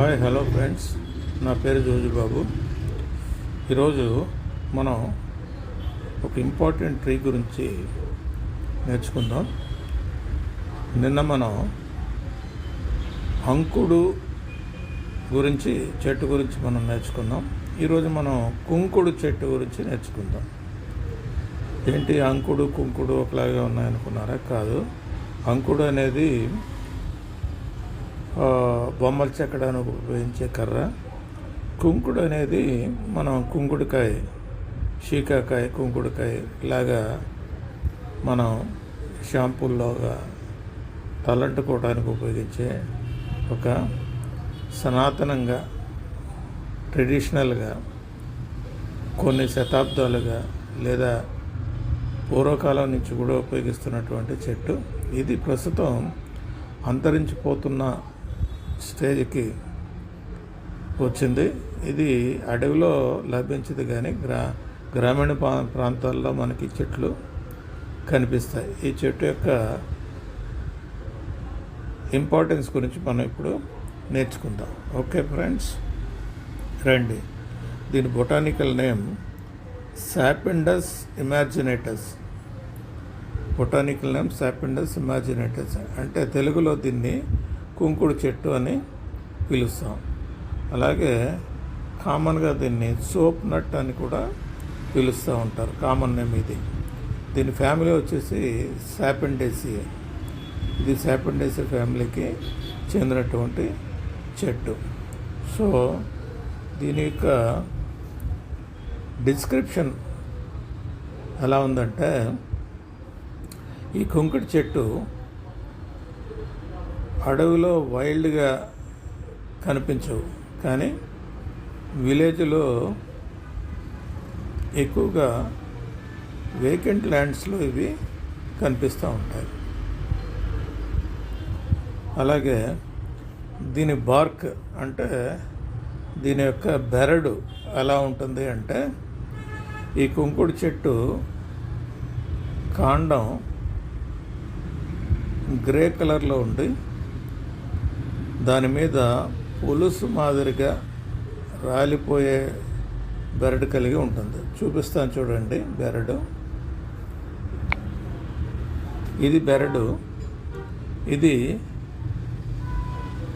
Hi hello friends, నా పేరు జోజుబాబు. ఈరోజు మనం ఒక ఇంపార్టెంట్ ట్రీ గురించి నేర్చుకుందాం. నిన్న మనం అంకుడు గురించి చెట్టు గురించి మనం నేర్చుకుందాం. ఈరోజు మనం కుంకుడు చెట్టు గురించి నేర్చుకుందాం. ఏంటి అంకుడు కుంకుడు ఒకలాగే ఉన్నాయనుకున్నారా? కాదు. అంకుడు అనేది బొమ్మలు చెక్కడానికి ఉపయోగించే కర్ర. కుంకుడు అనేది మనం కుంకుడుకాయ, శీకాకాయ, కుంకుడుకాయ ఇలాగా మనం షాంపూల్లోగా తలంటుకోవడానికి ఉపయోగించే ఒక సనాతనంగా, ట్రెడిషనల్గా కొన్ని శతాబ్దాలుగా లేదా పూర్వకాలం నుంచి కూడా ఉపయోగిస్తున్నటువంటి చెట్టు. ఇది ప్రస్తుతం అంతరించిపోతున్న స్టేజ్కి వచ్చింది. ఇది అడవిలో లభించదు, కానీ గ్రామీణ ప్రాంతాల్లో మనకి చెట్లు కనిపిస్తాయి. ఈ చెట్టు యొక్క ఇంపార్టెన్స్ గురించి మనం ఇప్పుడు నేర్చుకుందాం. ఓకే ఫ్రెండ్స్, రండి. దీని బొటానికల్ నేమ్ సాపిండస్ ఇమాజినేటస్. బొటానికల్ నేమ్ సాపిండస్ ఇమాజినేటస్ అంటే తెలుగులో దీన్ని కుంకుడు చెట్టు అని పిలుస్తాం. అలాగే కామన్గా దీన్ని సోప్ నట్ అని కూడా పిలుస్తూ ఉంటారు. కామన్ నేమ్ ఇది. దీని ఫ్యామిలీ వచ్చేసి సాపిండేసి. ఇది సాపిండేసి ఫ్యామిలీకి చెందినటువంటి చెట్టు. సో దీని యొక్క డిస్క్రిప్షన్ ఎలా ఉందంటే, ఈ కుంకుడు చెట్టు అడవిలో వైల్డ్గా కనిపించవు, కానీ విలేజ్లో ఎక్కువగా వేకెంట్ ల్యాండ్స్లో ఇవి కనిపిస్తూ ఉంటాయి. అలాగే దీని బార్క్ అంటే దీని యొక్క బెరడు ఎలా ఉంటుంది అంటే, ఈ కుంకుడు చెట్టు కాండం గ్రే కలర్లో ఉండి దాని మీద పులుసు మాదిరిగా రాలిపోయే బెరడు కలిగి ఉంటుంది. చూపిస్తాను చూడండి. బెరడు ఇది. బెరడు ఇది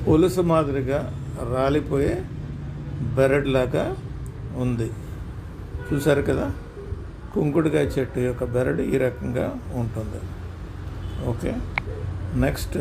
పులుసు మాదిరిగా రాలిపోయే బెరడులాగా ఉంది. చూసారు కదా, కుంకుడుకాయ చెట్టు యొక్క బెరడు ఈ రకంగా ఉంటుంది. Okay, next